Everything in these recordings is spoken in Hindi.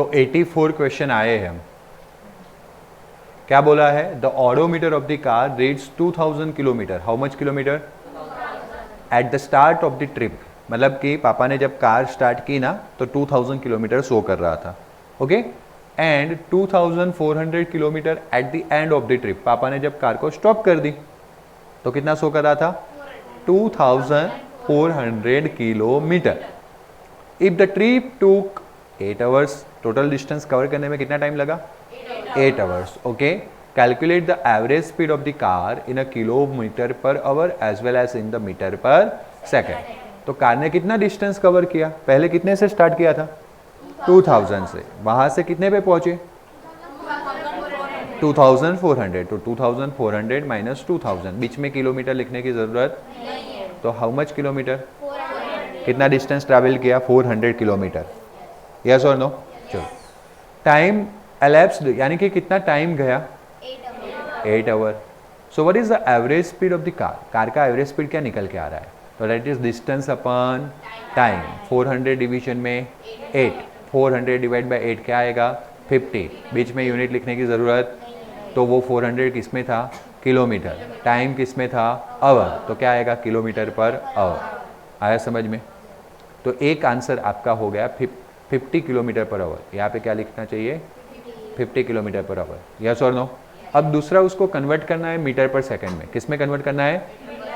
तो 84 क्वेश्चन आए हैं। क्या बोला है? The odometer of the car reads 2000 kilometre. How much kilometre? At the start of the trip. मतलब कि पापा ने जब कार स्टार्ट की ना तो 2000 किलोमीटर शो कर रहा था। Okay, and 2400 kilometre at the end of the trip. पापा ने जब कार को स्टॉप कर दी तो कितना शो कर रहा था? 2400 किलोमीटर। इफ द ट्रिप टूक 8 आवर्स, टोटल डिस्टेंस कवर करने में कितना टाइम लगा? 8 hours. Okay, calculate the average speed of the car in a kilometer per hour as well as in the meter per second. तो कार ने कितना डिस्टेंस कवर किया? पहले कितने से स्टार्ट किया था? 2000 से। वहां से कितने पे पहुंचे? 2400। तो 2400 माइनस 2000, बीच में किलोमीटर लिखने की जरूरत। तो हाउ मच किलोमीटर? कितना डिस्टेंस ट्रैवल किया? 400 किलोमीटर। यस और नो? चलो, टाइम elapsed यानी कि कितना टाइम गया? 8 hour. So what is the average speed of the car? Car का एवरेज स्पीड क्या निकल के आ रहा है? तो that is distance upon time. 400 division में 8, 400 डिवाइड बाय 8 क्या आएगा? 50। बीच में यूनिट लिखने की ज़रूरत। तो वो 400 किस में था? किलोमीटर। टाइम किस में था? आवर। तो क्या आएगा? Kilometre per our. आया समझ में? तो एक आंसर आपका हो गया 50 किलोमीटर पर आवर। यहाँ पे क्या लिखना चाहिए? 50 किलोमीटर पर आवर। यस और नो? अब दूसरा उसको कन्वर्ट करना है मीटर पर सेकंड में। किस में कन्वर्ट करना है?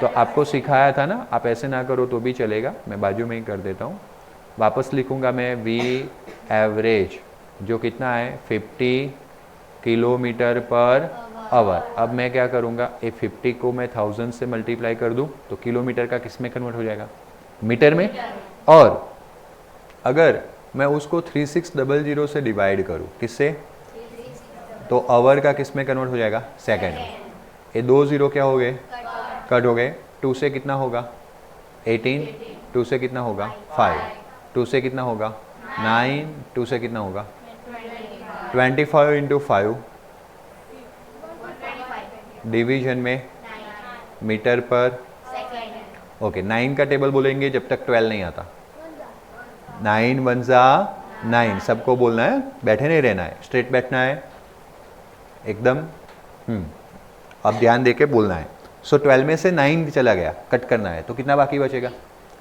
तो आपको सिखाया था ना, आप ऐसे ना करो तो भी चलेगा, मैं बाजू में ही कर देता हूँ। वापस लिखूंगा मैं वी एवरेज, जो कितना है? 50 किलोमीटर पर आवर। अब मैं क्या करूँगा? ये 50 को मैं 1000 से मल्टीप्लाई कर दूँ तो किलोमीटर का किस में कन्वर्ट हो जाएगा? मीटर में। और अगर मैं उसको 3600 से डिवाइड करूँ, किससे? तो आवर का किस में कन्वर्ट हो जाएगा? सेकंड। ये 2 0 क्या हो गए? कट हो गए। 2 से कितना होगा? 18। 2 से कितना होगा? 5। 2 से कितना होगा? 9। 2 से कितना होगा? 25 इंटू 5 डिवीजन में मीटर पर। ओके, 9 का टेबल बोलेंगे जब तक 12 नहीं आता। 9 1 जा 9, सबको बोलना है, बैठे नहीं रहना है, स्ट्रेट बैठना है एकदम। अब ध्यान देके बोलना है। सो 12 में से 9 चला गया, कट करना है, तो कितना बाकी बचेगा?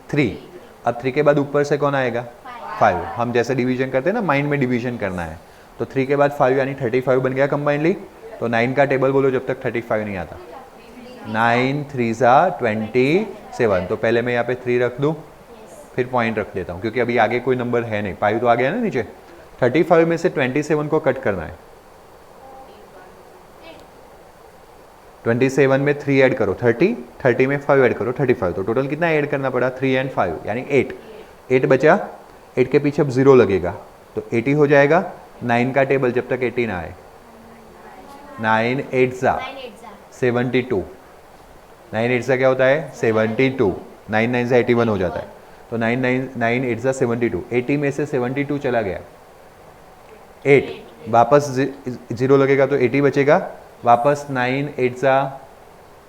3। अब 3 के बाद ऊपर से कौन आएगा? 5। हम जैसे डिवीजन करते हैं ना, माइंड में डिवीजन करना है। तो 3 के बाद 5 यानी 35 बन गया कंबाइनली। तो 9 का टेबल बोलो जब तक 35 नहीं आता। 9 3 जा 27। तो पहले मैं यहाँ पे 3 रख दूँ, फिर पॉइंट रख देता हूँ क्योंकि अभी आगे कोई नंबर है नहीं। 5 तो आ गया ना नीचे। 35 में से 27 को कट करना है। 27 में 3 ऐड करो 30, 30 में 5 ऐड करो 35। तो टोटल कितना ऐड करना पड़ा? 3 एंड 5 यानी 8। 8 बचा, 8 के पीछे अब 0 लगेगा तो 80 हो जाएगा। 9 का टेबल जब तक 80 ना आए। 9 8 जा 72। 9 8 जा क्या होता है? 72। 9 9 से 81 हो जाता है। तो 9 8 जा 72। 80 में से 72 चला गया, 8 वापस 0 लगेगा तो 80 बचेगा। वापस 9 8 जा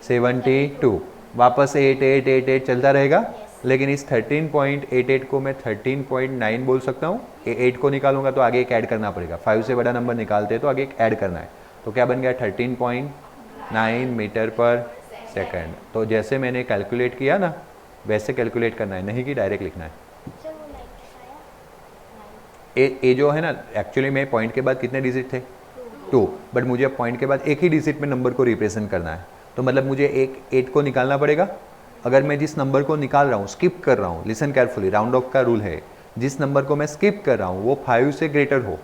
72, वापस 8 8 8 8 चलता रहेगा। लेकिन इस 13.88 को मैं 13.9 बोल सकता हूँ। ये 8 को निकालूंगा तो आगे एक ऐड करना पड़ेगा। 5 से बड़ा नंबर निकालते हैं तो आगे एक ऐड करना है। तो क्या बन गया? 13.9 मीटर पर सेकंड। तो जैसे मैंने कैलकुलेट किया ना वैसे कैलकुलेट करना है, नहीं कि डायरेक्ट लिखना है। ए जो है ना, एक्चुअली में पॉइंट के बाद कितने डिजिट थे? 2। बट मुझे पॉइंट के बाद एक ही डिजिट में नंबर को रिप्रेजेंट करना है। तो मतलब मुझे एक 8 को निकालना पड़ेगा। अगर मैं जिस नंबर को निकाल रहा हूँ, स्किप कर रहा हूँ, लिसन केयरफुली, राउंड ऑफ का रूल है, जिस नंबर को मैं स्किप कर रहा हूँ वो 5 से ग्रेटर हो,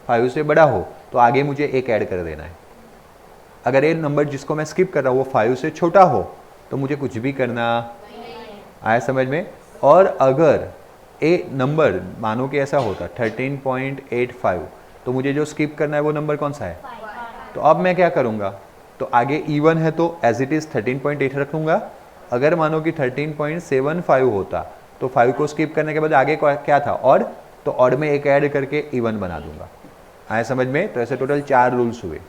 5 से बड़ा हो तो आगे मुझे एक ऐड कर देना है। अगर ये नंबर जिसको मैं स्किप कर रहा हूँ वो 5 से छोटा हो तो मुझे कुछ भी करना। आया समझ में? और अगर ए नंबर मानो कि ऐसा होता 13.85 तो मुझे जो स्किप करना है वो नंबर कौन सा है? तो अब मैं क्या करूँगा? तो आगे इवन है तो एज इट इज़ 13.8 रखूँगा। अगर मानो कि 13.75 होता तो 5 को स्किप करने के बाद आगे क्या था? ऑड। तो ऑड में एक ऐड करके इवन बना दूंगा। आया समझ में? तो ऐसे टोटल 4 रूल्स हुए।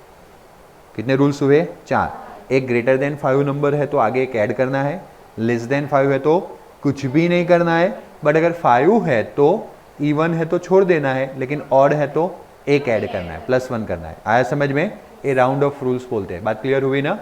कितने रूल्स हुए? 4। एक ग्रेटर देन 5 नंबर है तो आगे एक ऐड करना है, लेस देन 5 है तो कुछ भी नहीं करना है, बट अगर 5 है तो इवन है तो छोड़ देना है, लेकिन ऑड है तो एक ऐड करना है, +1 करना है। आया समझ में? ये राउंड ऑफ रूल्स बोलते हैं। बात क्लियर हुई ना?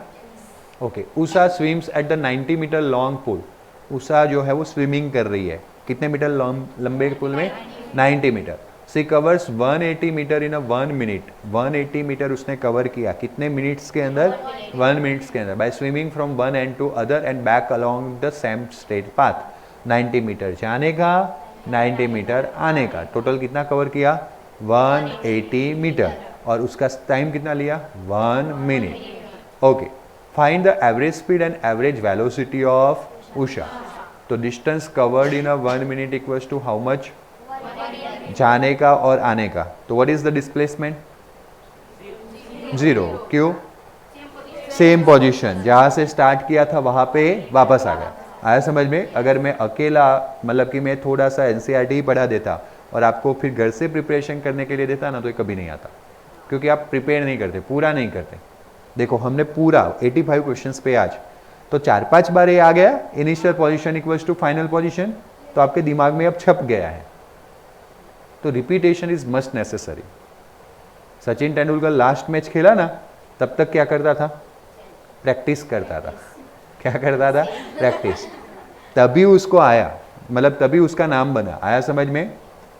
Okay. Usha swims at the 90 metre long pool. Usha जो है वो स्विमिंग कर रही है कितने मीटर लंबे पूल में? 90 meter. She covers 180 meter in a 1 minute. 180 meter उसने कवर किया कितने मिनट्स के अंदर? 1 मिनट्स के अंदर। By swimming from one end to other end back along the same straight path. 90 meter जाने का, 90 मीटर आने का, टोटल कितना कवर किया? 180 मीटर। और उसका टाइम कितना लिया? 1 minute. Okay. Find the average speed and average velocity of Usha. तो distance covered in a 1 minute equals to how much? जाने का और आने का। तो व्हाट इज द डिस्प्लेसमेंट? 0। क्यों? सेम पोजीशन, जहां से स्टार्ट किया था वहां पे वापस आ गया। आया समझ में? अगर मैं अकेला, मतलब कि मैं थोड़ा सा एनसीईआरटी ही पढ़ा देता और आपको फिर घर से प्रिपरेशन करने के लिए देता ना, तो ये कभी नहीं आता, क्योंकि आप प्रिपेयर नहीं करते, पूरा नहीं करते। देखो हमने पूरा 85 क्वेश्चंस पे आज, तो 4-5 बार ये आ गया initial position equals to final position, तो आपके दिमाग में अब छप गया है। तो repetition is must necessary. Sachin Tendulkar last match खेला ना, तब तक क्या करता था? प्रैक्टिस करता था। क्या करता था? प्रैक्टिस। तभी उसको आया, मतलब तभी उसका नाम बना। आया समझ में?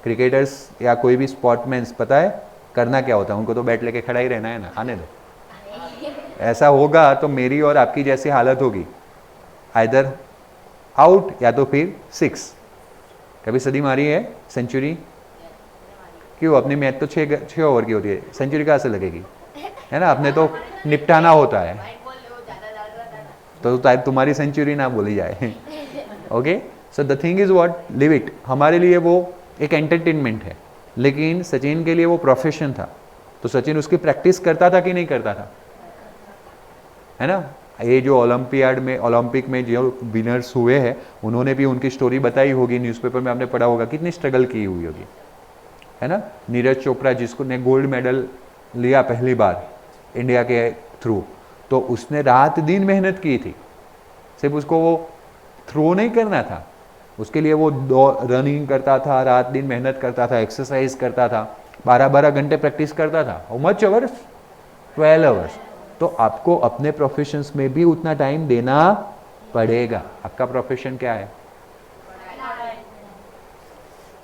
क्रिकेटर्स या कोई भी स्पोर्टमैन्स, पता है करना क्या होता है? उनको तो बैट लेके खड़ा ही रहना है ना, आने दो। ऐसा होगा तो मेरी और आपकी जैसी हालत होगी, आइदर आउट या तो फिर 6। कभी सदी मारी है सेंचुरी? क्यों? अपनी मैच तो 6 ओवर की होती है, सेंचुरी कहाँ से लगेगी? है ना, अपने तो निपटाना होता है, तो तुम्हारी सेंचुरी ना बोली जाए। Okay. So the thing is what, live it. हमारे लिए वो एक एंटरटेनमेंट है, लेकिन सचिन के लिए वो प्रोफेशन था। तो सचिन उसकी प्रैक्टिस करता था कि नहीं करता था? है ना? ये जो ओलंपिक में जो विनर्स हुए हैं, उन्होंने भी उनकी स्टोरी बताई होगी, न्यूज़पेपर में आपने पढ़ा होगा, कितनी स्ट्रगल की हुई होगी, है ना? नीरज चोपड़ा जिसको ने गोल्ड मेडल लिया पहली बार इंडिया के थ्रू, तो उसने रात दिन मेहनत की थी। सिर्फ उसको वो थ्रो नहीं करना था, उसके लिए वो रनिंग करता था, रात दिन मेहनत करता था, एक्सरसाइज करता था, 12-12 घंटे प्रैक्टिस करता था। How much hours? 12 आवर्स। तो आपको अपने प्रोफेशंस में भी उतना टाइम देना पड़ेगा। आपका प्रोफेशन क्या है?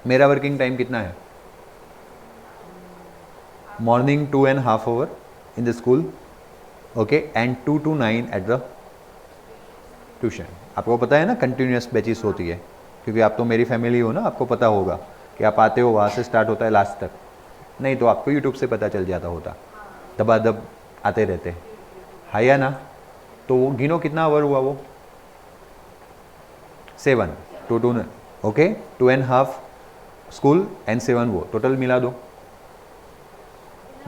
मेरा वर्किंग टाइम कितना है? Morning 2.5 hour in the school, okay, and 2 to 9 at the tuition. आपको पता है ना कंटिन्यूस बैचेस होती है, क्योंकि आप तो मेरी फैमिली हो ना, आपको पता होगा कि आप आते हो वहाँ से स्टार्ट होता है लास्ट तक। नहीं तो आपको यूट्यूब से पता चल जाता होता, दबादब आते रहते हैं, है या ना? तो वो गिनो कितना आवर हुआ वो? 7 to 2, ओके, 2.5 स्कूल एंड 7 वो, टोटल मिला दो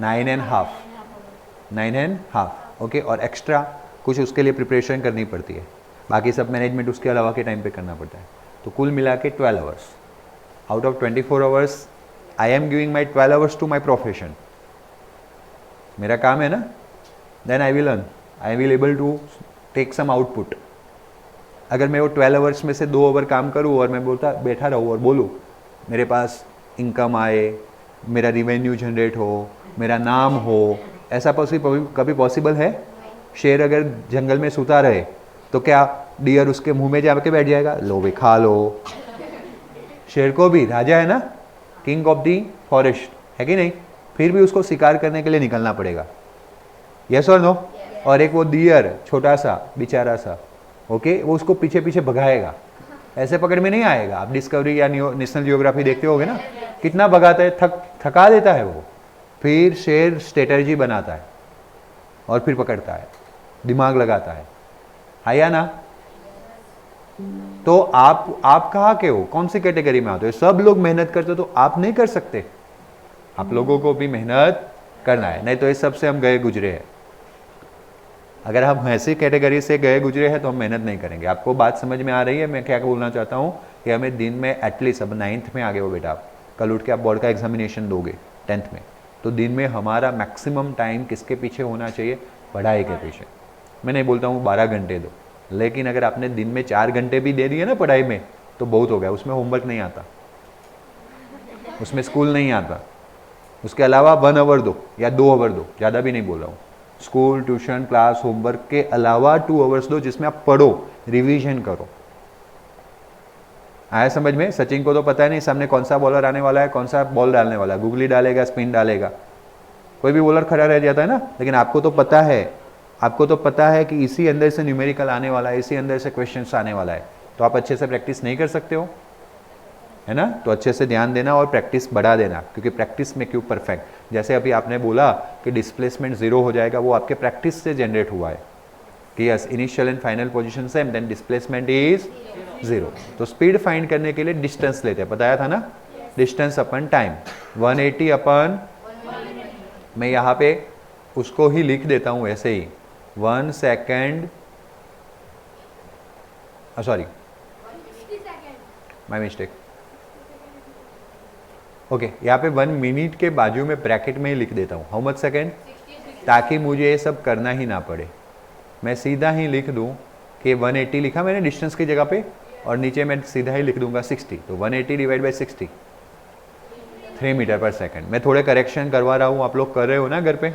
9.5, ओके। और एक्स्ट्रा कुछ उसके लिए प्रिपरेशन करनी पड़ती है, बाकी सब मैनेजमेंट उसके अलावा के टाइम पे करना पड़ता है। तो कुल मिला के 12 hours. Out of 24 hours I am giving my 12 hours to my profession. मेरा काम है ना, then I will earn, I will able to take some output. अगर मैं वो 12 आवर्स में से 2 आवर काम करूँ और मैं बोलता बैठा रहूँ और बोलूँ मेरे पास इनकम आए, मेरा रिवेन्यू जनरेट हो, मेरा नाम हो, ऐसा कभी पॉसिबल है? शेर अगर जंगल में सूता रहे तो क्या डियर उसके मुंह में जाके बैठ जाएगा? लो भाई खा लो। शेर को भी राजा है ना, किंग ऑफ दी फॉरेस्ट, है कि नहीं? फिर भी उसको शिकार करने के लिए निकलना पड़ेगा। यस और नो? और एक वो डियर छोटा सा बेचारा सा, ओके, वो उसको पीछे पीछे भगाएगा, ऐसे पकड़ में नहीं आएगा। आप डिस्कवरी या नेशनल जियोग्राफी देखते होगे ना, कितना भगाता है, थका देता है वो। फिर शेर स्ट्रेटजी बनाता है और फिर पकड़ता है, दिमाग लगाता है या ना? तो आप कहाँ के हो, कौन सी कैटेगरी में आते हो? सब लोग मेहनत करते हो तो आप नहीं कर सकते? आप लोगों को भी मेहनत करना है, नहीं तो इस सब से हम गए गुजरे हैं। अगर हम ऐसी कैटेगरी से गए गुजरे हैं तो हम मेहनत नहीं करेंगे। आपको बात समझ में आ रही है मैं क्या बोलना चाहता हूँ? कि हमें दिन में एटलीस्ट, अब 9th में आ गए हो बेटा आप, कल उठ के आप बोर्ड का एग्जामिनेशन दोगे 10th में, तो दिन में हमारा मैक्सिमम टाइम किसके पीछे होना चाहिए? पढ़ाई के पीछे। मैं नहीं बोलता हूँ 12 घंटे दो, लेकिन अगर आपने दिन में 4 घंटे भी दे दिए ना पढ़ाई में तो बहुत हो गया, उसमें होमवर्क नहीं आता। उसमें स्कूल नहीं आता। उसके अलावा 1 आवर दो या 2 आवर दो, ज़्यादा भी नहीं बोल रहा हूँ। स्कूल, ट्यूशन, क्लास, होमवर्क के अलावा 2 आवर्स दो जिसमें आप पढ़ो, रिवीजन करो। आया समझ में? सचिन को तो पता है नहीं सामने कौन सा बॉलर आने वाला है, कौन सा बॉल डालने वाला है, गुगली डालेगा, स्पिन डालेगा, कोई भी बॉलर खड़ा रह जाता है ना। लेकिन आपको तो पता है, आपको तो पता है कि इसी अंदर से न्यूमेरिकल आने वाला है, इसी अंदर से क्वेश्चंस आने वाला है, तो आप अच्छे से प्रैक्टिस नहीं कर सकते हो, है ना। तो अच्छे से ध्यान देना और प्रैक्टिस बढ़ा देना, क्योंकि प्रैक्टिस में क्यों परफेक्ट। जैसे अभी आपने बोला कि डिस्प्लेसमेंट 0 हो जाएगा, वो आपके प्रैक्टिस से जनरेट हुआ है कि yes initial and final position same, then displacement is 0। तो स्पीड फाइंड करने के लिए डिस्टेंस लेते हैं, बताया था ना, डिस्टेंस अपन टाइम 180 अपन, मैं यहाँ पे उसको ही लिख देता हूँ ऐसे ही 1 second, sorry my mistake, okay यहाँ पे 1 मिनट के बाजू में ब्रैकेट में ही लिख देता हूँ हाउ मच सेकेंड, ताकि मुझे ये सब करना ही ना पड़े। मैं सीधा ही लिख दूँ कि 180 लिखा मैंने डिस्टेंस की जगह पे, और नीचे मैं सीधा ही लिख दूंगा 60, तो 180 divide by 60 3 meter per second. मैं थोड़े करेक्शन करवा रहा हूँ, आप लोग कर रहे हो ना घर पे,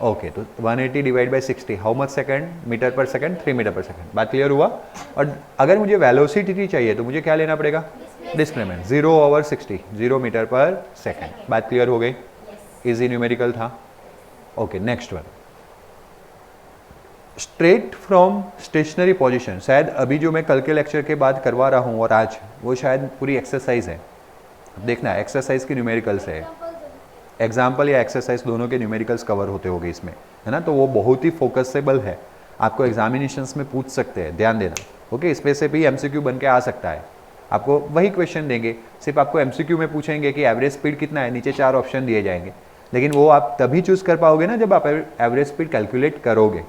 ओके। तो 180 divide by 60 how much second, meter per second, 3 meter per second. बात क्लियर हुआ? और अगर मुझे वेलोसिटी चाहिए तो मुझे क्या लेना पड़ेगा, displacement 0 over 60, 0 meter per second. बात क्लियर हो गई? इजी न्यूमेरिकल था। Okay next one, straight from stationary position. शायद अभी जो मैं कल के लेक्चर के बाद करवा रहा हूँ और आज, वो शायद पूरी एक्सरसाइज है। देखना एक्सरसाइज की न्यूमेरिकल्स है, एग्जाम्पल या एक्सरसाइज दोनों के न्यूमेरिकल्स कवर होते होंगे इसमें, है ना। तो वो बहुत ही फोकसेबल है, आपको एग्जामिनेशंस में पूछ सकते हैं, ध्यान देना। ओके, इस पे से भी एमसीक्यू बन के आ सकता है। आपको वही क्वेश्चन देंगे, सिर्फ आपको एमसीक्यू में पूछेंगे कि एवरेज स्पीड कितना है, नीचे 4 ऑप्शन दिए जाएंगे, लेकिन वो आप तभी चूज कर पाओगे ना जब आप एवरेज स्पीड कैलकुलेट करोगे।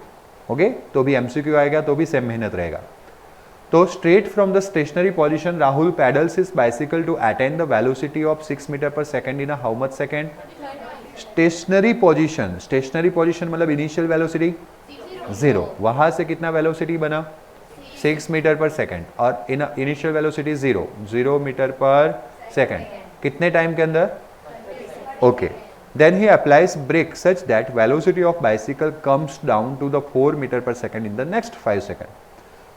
ओके, तो भी एमसीक्यू आएगा तो भी सेम मेहनत रहेगा। तो straight from the stationary position Rahul pedals his bicycle to attain the velocity of 6 metre per second in how much second. Stationary position, stationary position मतलब इनिशियल वेलोसिटी 0, वहां से कितना वेलोसिटी बना 6 मीटर पर सेकंड, और initial velocity 0 meter per second, कितने टाइम के अंदर? Okay, then he applies brake such that velocity of bicycle comes down to the 4 meter per second in the next 5 second.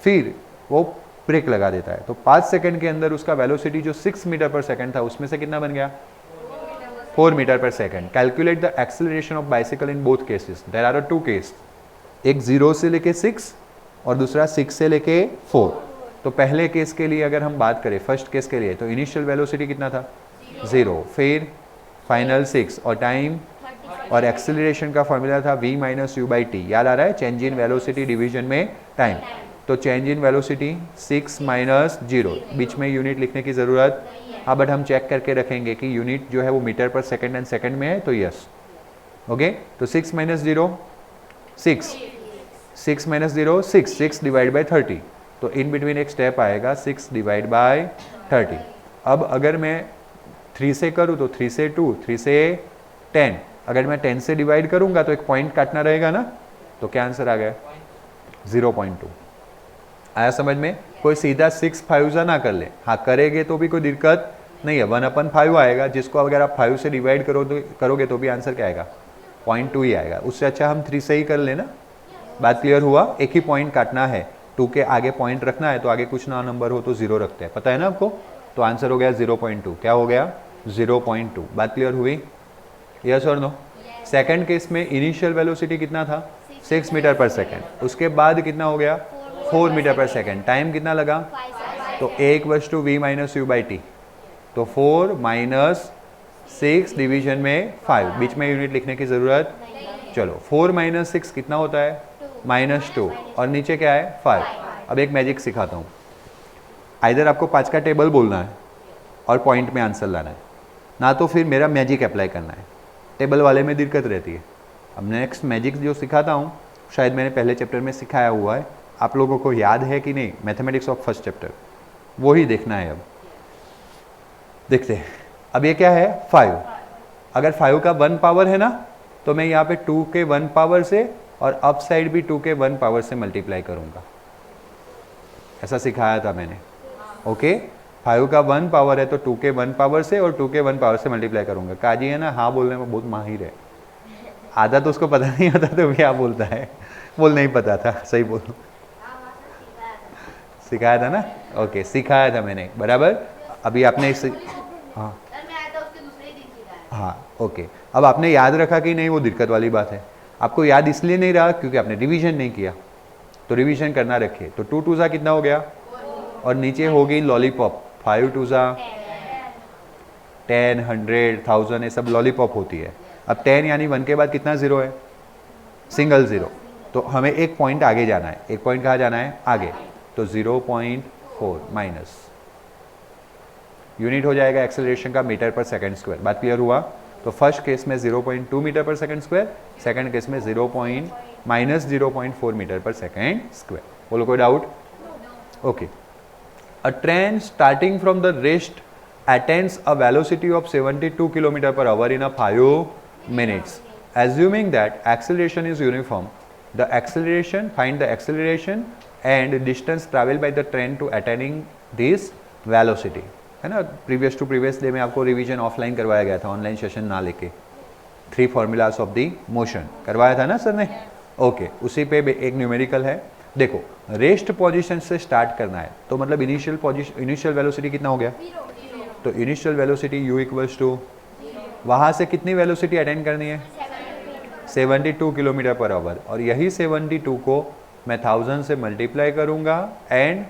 फिर वो ब्रेक लगा देता है, तो 5 सेकंड के अंदर उसका वेलोसिटी जो 6 मीटर पर सेकंड था उसमें से कितना बन गया 4 meter per second. Calculate the acceleration of bicycle in both cases. There are 2 case, एक 0 से लेके 6 और दूसरा 6 से लेके 4। तो पहले केस के लिए अगर हम बात करें, फर्स्ट केस के लिए, तो इनिशियल वेलोसिटी कितना था 0, फिर फाइनल 6 और टाइम और एक्सेलरेशन का फॉर्मूला था v minus you by T. याद आ रहा है? चेंज इन वेलोसिटी डिवीजन में टाइम। तो चेंज इन वेलोसिटी 6 माइनस 0, बीच में यूनिट लिखने की ज़रूरत, हाँ, बट हम चेक करके रखेंगे कि यूनिट जो है वो metre per second and second में है, तो यस। ओके, तो 6 माइनस 0 6, 6 माइनस 0 6, 6 डिवाइड बाई 30, तो इन बिटवीन एक स्टेप आएगा 6 डिवाइड बाई 30। अब अगर मैं 3 से करूँ तो 3 से 2, 3 से 10, अगर मैं 10 से डिवाइड करूँगा तो एक पॉइंट काटना रहेगा ना, तो क्या आंसर आ गया 0.2। आया समझ में? कोई सीधा 6 5 ना कर ले, हाँ करेंगे तो भी कोई दिक्कत नहीं है, 1/5 आएगा, जिसको अगर आप 5 से डिवाइड करोगे तो भी आंसर क्या आएगा 0.2 ही आएगा। उससे अच्छा हम 3 से ही कर लेना। बात क्लियर हुआ? एक ही पॉइंट काटना है, 2 के आगे पॉइंट रखना है, तो आगे कुछ ना नंबर हो तो 0 रखते हैं, पता है ना आपको। तो आंसर हो गया 0.2। क्या हो गया 0.2। बात क्लियर हुई? यस और नो? सेकंड केस में इनिशियल वेलोसिटी कितना था 6 मीटर पर सेकंड, उसके बाद कितना हो गया 4 मीटर पर सेकंड, टाइम कितना लगा, तो 1/v minus you by T, तो 4 माइनस 6 डिवीजन में 5, बीच में यूनिट लिखने की ज़रूरत। चलो 4 माइनस 6 कितना होता है -2, और नीचे क्या है 5। अब एक मैजिक सिखाता हूँ, आइदर आपको 5 का टेबल बोलना है और पॉइंट में आंसर लाना है, ना तो फिर मेरा मैजिक अप्लाई करना है। टेबल वाले में दिक्कत रहती है। अब नेक्स्ट मैजिक जो सिखाता हूँ, शायद मैंने पहले चैप्टर में सिखाया हुआ है, आप लोगों को याद है कि नहीं, मैथमेटिक्स ऑफ फर्स्ट चैप्टर, वो ही देखना है। अब देखते हैं, अब ये क्या है 5। अगर 5 का 1 पावर है ना, तो मैं यहाँ पे 2 के 1 पावर से और अप साइड भी 2 के 1 पावर से मल्टीप्लाई करूँगा, ऐसा सिखाया था मैंने। ओके, 5 का 1 पावर है तो 2 के 1 पावर से और 2 के 1 पावर से मल्टीप्लाई करूंगा। काजी है ना, हाँ बोलने में बहुत माहिर है, आधा तो उसको पता नहीं होता तो क्या बोलता है, बोल नहीं पता था, सही बोलो, सिखाया था ना, ओके सिखाया था मैंने बराबर। अभी आपने इस हाँ हाँ ओके, अब आपने याद रखा कि नहीं वो दिक्कत वाली बात है। आपको याद इसलिए नहीं रहा क्योंकि आपने रिवीजन नहीं किया, तो रिवीजन करना रखिए। तो 2 2 कितना हो गया, और नीचे हो गई लॉलीपॉप, 5 2 10 100 1000 ये सब लॉलीपॉप होती है। अब 10 यानी 1 के बाद कितना जीरो है, सिंगल जीरो, तो हमें एक पॉइंट आगे जाना है। एक पॉइंट कहाँ जाना है, आगे, तो 0.4 माइनस यूनिट हो जाएगा एक्सेलरेशन का मीटर पर सेकंड स्क्वायर। बात क्लियर हुआ। तो फर्स्ट केस में 0.2 metre per second square, second case में -0.4 मीटर पर सेकंड स्क्वायर। बोलो कोई doubt, okay. A train starting from the rest attains a velocity of 72 km per hour in a 5 minutes. Assuming that acceleration is uniform, the acceleration, find the acceleration and distance traveled by the train to attaining this velocity. है ना, प्रीवियस टू प्रीवियस डे में आपको रिवीजन ऑफलाइन करवाया गया था, ऑनलाइन सेशन ना लेके। 3 फॉर्मूलाज ऑफ द मोशन करवाया था ना सर ने, ओके। उसी पे एक न्यूमेरिकल है। देखो रेस्ट पोजीशन से स्टार्ट करना है, तो मतलब इनिशियल वेलोसिटी कितना हो गया, तो initial velocity u equals to, वहाँ से कितनी वेलोसिटी अटेंड करनी है, 72 किलोमीटर पर आवर, और यही 72 को मैं 1000 से मल्टीप्लाई करूँगा एंड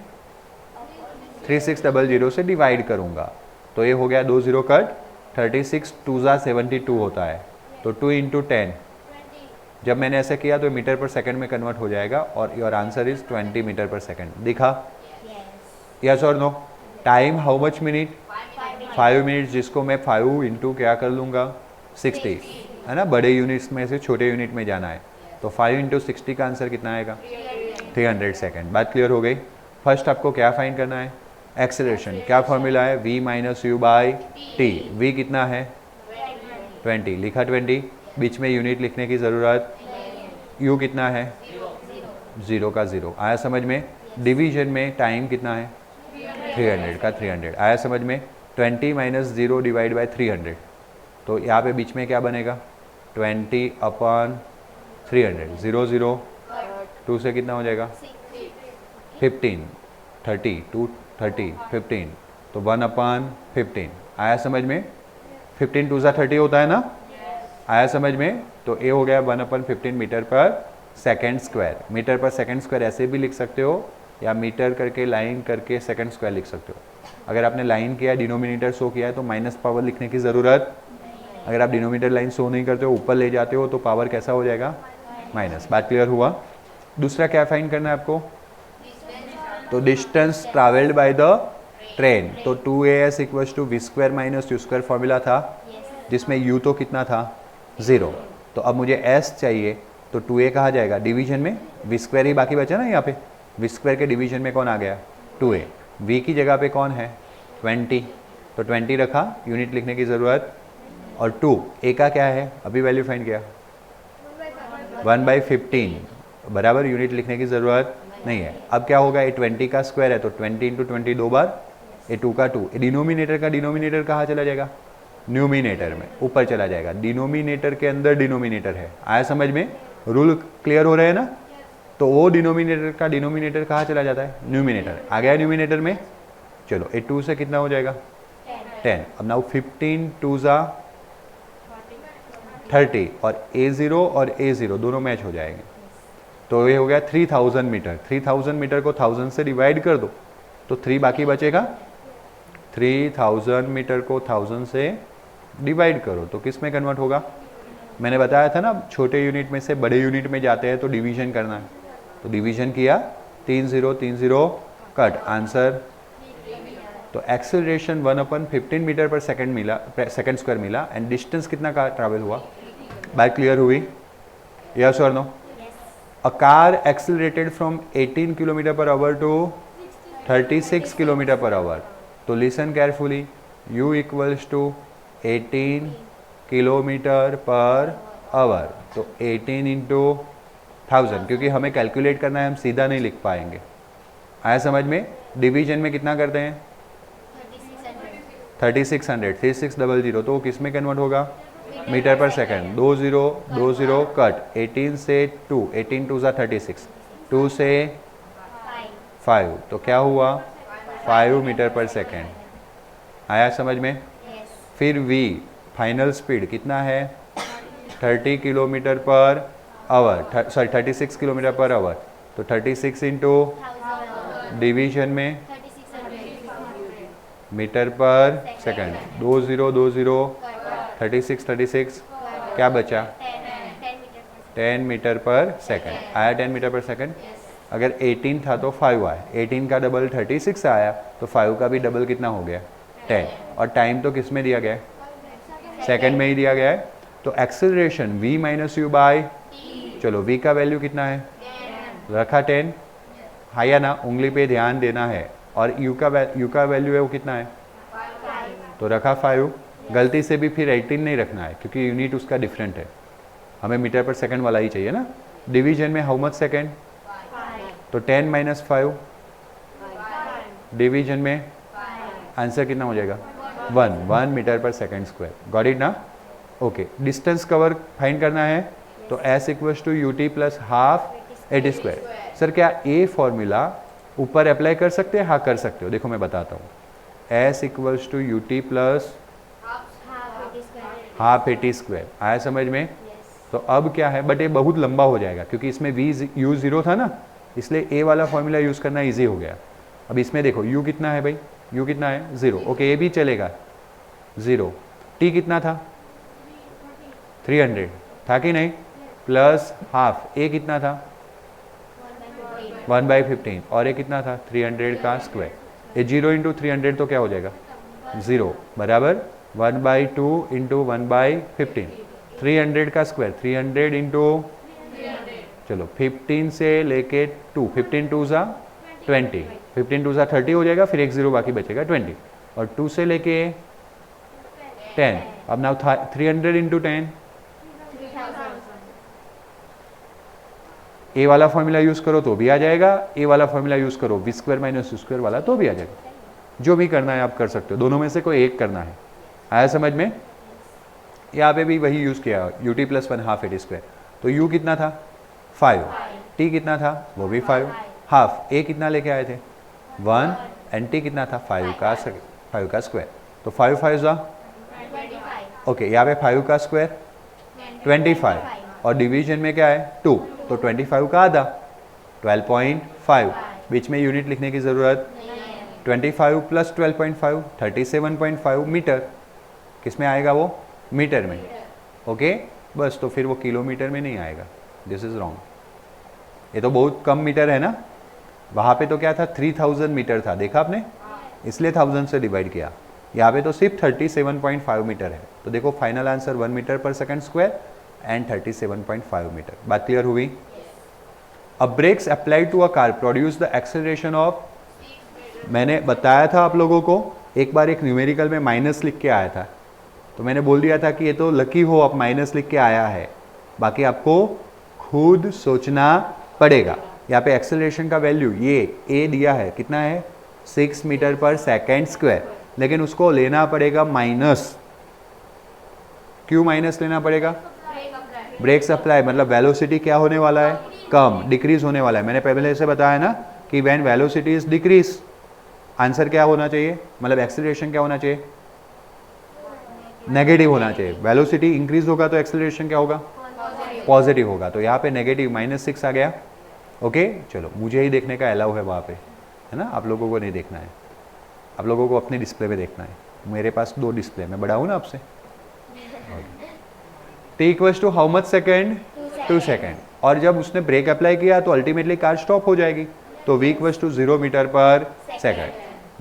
3600 से डिवाइड करूँगा, तो ये हो गया 2 0 कट, 36 2 72 होता है, तो 2 इंटू 10, जब मैंने ऐसे किया तो मीटर पर सेकंड में कन्वर्ट हो जाएगा, और your answer is 20 meter per second. दिखा, यस और no. Time how much minute, 5 minutes, जिसको मैं 5 इंटू क्या कर लूँगा 60, है ना, बड़े यूनिट्स में से छोटे यूनिट में जाना है, तो 5 इंटू 60 का आंसर कितना आएगा, 300 सेकेंड। बात क्लियर हो गई। फर्स्ट आपको क्या फाइंड करना है, एक्सेलरेशन। क्या फॉर्मूला है, v minus you by T. v कितना है 20, लिखा 20, बीच में यूनिट लिखने की ज़रूरत, u कितना है 0 का 0, आया समझ में। डिवीजन में टाइम कितना है 300 का 300, आया समझ में। 20 माइनस 0 डिवाइड बाई 300, तो यहाँ पे बीच में क्या बनेगा 20 अपॉन 300, 0 0 2 से कितना हो जाएगा 15, 30 2 30 15, तो 1 अपॉन 15, आया समझ में। 15 2 30 होता है ना, आया समझ में। तो ये हो गया 1 upon 15 metre per second square. Metre per second square ऐसे भी लिख सकते हो, या मीटर करके लाइन करके सेकेंड स्क्वायर लिख सकते हो। अगर आपने लाइन किया, डिनोमिनेटर शो किया है, तो माइनस पावर लिखने की ज़रूरत, अगर आप डिनोमिनेटर लाइन शो नहीं करते हो, ऊपर ले जाते हो, तो पावर कैसा हो जाएगा माइनस। बात क्लियर हुआ। दूसरा क्या फाइंड करना है आपको, तो distance travelled by the train, तो 2as equals to v² minus u² formula था, जिसमें u तो कितना था 0, तो अब मुझे s चाहिए, तो 2a कहा जाएगा डिवीजन में, v² ही बाकी बचा ना यहाँ पे, v² के डिवीजन में कौन आ गया 2a, v की जगह पे कौन है 20, तो 20 रखा, यूनिट लिखने की ज़रूरत, और 2 a का क्या है, अभी वैल्यू फाइंड किया 1/15, बराबर, यूनिट लिखने की ज़रूरत नहीं है। अब क्या होगा, ये 20 का स्क्वायर है, तो 20 इंटू 20 2 बार, ये 2 का 2, डिनोमिनेटर का डिनोमिनेटर कहाँ चला जाएगा, न्यूमिनेटर में ऊपर चला जाएगा, डिनोमिनेटर के अंदर डिनोमिनेटर है, आया समझ में। रूल क्लियर हो रहे हैं ना, तो वो डिनोमिनेटर का डिनोमिनेटर कहाँ चला जाता है, न्यूमिनेटर आ गया न्यूमिनेटर में। चलो ये 2 से कितना हो जाएगा 10, अब नाउ 15 2 30, और a0 और a0 दोनों मैच हो जाएंगे, तो ये हो गया 3000 मीटर। 3000 मीटर को 1000 से डिवाइड कर दो, तो 3 बाकी बचेगा, 3000 मीटर को 1000 से डिवाइड करो तो किस में कन्वर्ट होगा, मैंने बताया था ना, छोटे यूनिट में से बड़े यूनिट में जाते हैं तो डिवीजन करना है, तो डिवीजन किया, 3 0 3 0 कट, आंसर। तो एक्सेलरेशन 1/15 मीटर पर सेकंड मिला, सेकंड स्क्वायर मिला, एंड डिस्टेंस कितना का ट्रैवल हुआ, बात क्लियर हुई, यस और no. A car accelerated from 18 kilometre per hour to 36 kilometre per hour, तो listen carefully, u equals to 18 kilometre per hour, तो 18 इंटू 1000, क्योंकि हमें कैलकुलेट करना है, हम सीधा नहीं लिख पाएंगे, आया समझ में। डिवीजन में कितना करते हैं 3600, 3600, तो वो किस में कन्वर्ट होगा? Metre per second. 20 कट, 18 से 2, 18 2 36, 2 से 5, तो क्या हुआ? 5 मीटर पर सेकंड। आया समझ में? फिर v फाइनल स्पीड कितना है? 30 kilometre per our, sorry 36 kilometre per hour, तो 36 इंटू डिवीजन में मीटर पर सेकंड, 20 36 क्या बचा? 10 मीटर पर सेकंड। आया 10 मीटर पर सेकंड। अगर 18 था तो 5 आया, 18 का डबल 36 आया, तो 5 का भी डबल कितना हो गया? 10। और टाइम तो किस में दिया गया है? सेकंड में ही दिया गया है। तो acceleration v minus u by, चलो v का वैल्यू कितना है? रखा 10, हाँ या ना? उंगली पे ध्यान देना है। और u का वैल्यू है वो कितना है? तो रखा 5। गलती से भी फिर 18 नहीं रखना है, क्योंकि यूनिट उसका डिफरेंट है, हमें मीटर पर सेकंड वाला ही चाहिए ना। डिवीजन में हाउ मच सेकंड? तो 10 माइनस 5, डिवीजन में आंसर कितना हो जाएगा? 1 meter per second square. Got it ना? ओके, डिस्टेंस कवर फाइंड करना है, तो s equals to u t plus half at square. Sir क्या ए फॉर्मूला ऊपर अप्लाई कर सकते हैं? हाँ कर सकते हो, देखो मैं बताता हूँ। s equals to u t plus half at square. आया समझ में? तो अब क्या है, बट ये बहुत लंबा हो जाएगा, क्योंकि इसमें v u 0 था ना, इसलिए a वाला फॉर्मूला यूज़ करना ईजी हो गया। अब इसमें देखो u कितना है भाई? u कितना है? 0। ओके, ये भी चलेगा 0। t कितना था? 300 था कि नहीं? प्लस हाफ, a कितना था? 1/15, और ये कितना था? 300 का स्क्वायर। ये 0 इंटू 300 तो क्या हो जाएगा? 0 बराबर 1/2 इंटू 1/15। 300 का स्क्वायर, 300 इंटू, चलो 15 से लेके 2, 15 2 ज़ा 20, 15 2 ज़ा 30 हो जाएगा, फिर एक 0 बाकी बचेगा 20, और 2 से लेके 10। अब नाउ 300 इंटू 10, ए वाला फॉर्मूला यूज़ करो तो भी आ जाएगा, ए वाला फॉर्मूला यूज़ करो v square minus you square वाला तो भी आ जाएगा। जो भी करना है आप कर सकते हो, दोनों में से कोई एक करना है। आया समझ में? यहाँ पे भी वही यूज़ किया, you t plus 1 half at square. तो u कितना था? 5। t कितना था? वो भी 5। हाफ a कितना लेके आए थे? 1, एंड t कितना था? 5 का स्क्वायर। तो 5 5 ज़ा, ओके, यहाँ पे 5 का स्क्वायर 25, और डिवीजन में क्या है? 2, तो 25 का आधा 12.5। बीच में यूनिट लिखने की ज़रूरत, 25 प्लस 12.5 37.5 मीटर। किस में आएगा वो? मीटर में। ओके, बस, तो फिर वो किलोमीटर में नहीं आएगा, दिस इज़ रॉन्ग। ये तो बहुत कम मीटर है ना, वहाँ पे तो क्या था? 3000 मीटर था, देखा आपने, इसलिए 1000 से डिवाइड किया। यहाँ पे तो सिर्फ 37.5 मीटर है। तो देखो final answer 1 meter per second square and 37.5 meter. बात क्लियर हुई? अब brakes applied to a car produce the acceleration of, मैंने बताया था आप लोगों को, एक बार एक न्यूमेरिकल में माइनस लिख के आया था, तो मैंने बोल दिया था कि ये तो लकी हो आप माइनस लिख के आया है, बाकी आपको खुद सोचना पड़ेगा। यहाँ पे एक्सेलरेशन का वैल्यू ये a दिया है, कितना है? 6 मीटर पर सेकेंड स्क्वायर, लेकिन उसको लेना पड़ेगा माइनस। क्यों माइनस लेना पड़ेगा? ब्रेक सप्लाई, मतलब वेलोसिटी क्या होने वाला है? कम, डिक्रीज होने वाला है। मैंने पहले से बताया ना कि when velocity is decrease, answer क्या होना चाहिए, मतलब एक्सेलरेशन क्या होना चाहिए? नेगेटिव होना चाहिए। वेलोसिटी इंक्रीज होगा तो एक्सेलरेशन क्या होगा? पॉजिटिव होगा। तो यहाँ पे नेगेटिव -6 आ गया। ओके, चलो मुझे ही देखने का अलाउ है वहाँ पे, है ना, आप लोगों को नहीं देखना है, आप लोगों को अपने डिस्प्ले पे देखना है। मेरे पास 2 डिस्प्ले, मैं बड़ा हूँ ना आपसे। t equals to how much second? 2 second. और जब उसने ब्रेक अप्लाई किया तो अल्टीमेटली कार स्टॉप हो जाएगी, तो v equals to 0 meter per second.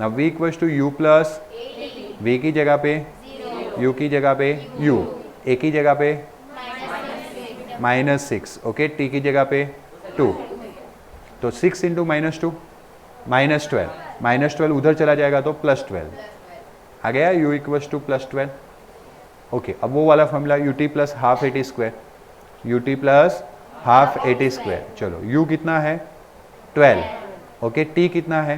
Now v equals to u plus, v की जगह पे u की जगह पे u, a की जगह पे -6, ओके, t की जगह पे 2, तो 6 इंटू -2 -12, -12 उधर चला जाएगा तो +12 आ गया, u इक्वल्स टू +12। ओके, अब वो वाला formula you t plus half at square, you t plus half at square. चलो u कितना है? 12, ओके, t कितना है?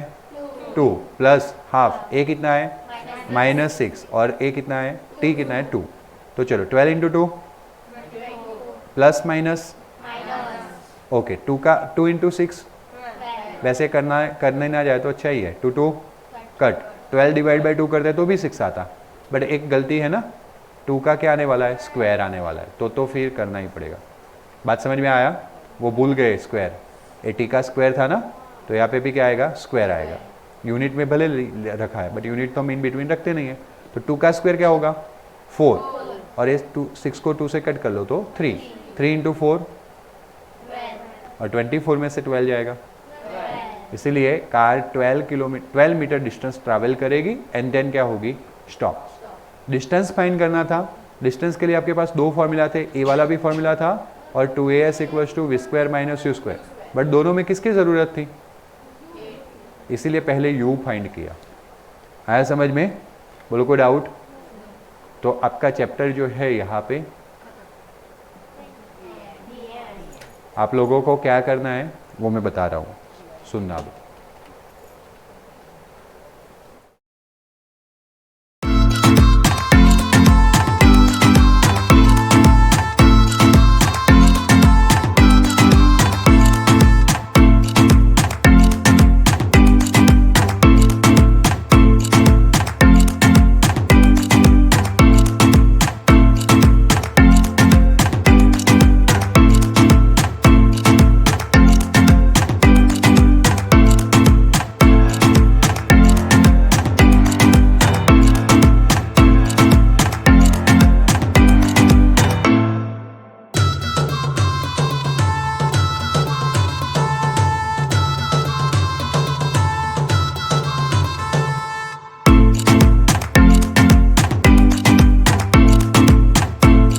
2 प्लस हाफ, ए कितना है -6 और ए कितना है टी कितना है 2। तो चलो 12 into 2 plus minus okay 2 into 6 वैसे करने ना जाए तो अच्छा ही है, 2 2 कट, 12 डिवाइड बाई 2 करते तो भी 6 आता, बट एक गलती है ना, 2 का क्या आने वाला है स्क्वायर आने वाला है, तो फिर करना ही पड़ेगा। बात समझ में आया? वो भूल गए स्क्वायर, 80 का स्क्वायर था ना, तो यहाँ पे भी क्या आएगा स्क्वायर आएगा। यूनिट में भले रखा है बट यूनिट तो हम इन बिटवीन रखते नहीं है। तो 2 का स्क्वायर क्या होगा 4 और इस 6 को 2 से कट कर लो तो 3 इंटू 4 और 24 में से 12 जाएगा। इसीलिए कार 12 मीटर डिस्टेंस ट्रैवल करेगी एंड देन क्या होगी स्टॉप। डिस्टेंस फाइंड करना था, डिस्टेंस के लिए आपके पास दो फॉर्मूला थे, ए वाला भी फॉर्मूला था और 2as = v² - u², बट दोनों में किसकी ज़रूरत थी, इसीलिए पहले u फाइंड किया। आया समझ में? बोलो कोई डाउट? तो आपका चैप्टर जो है यहाँ पे आप लोगों को क्या करना है वो मैं बता रहा हूँ, सुनना अब।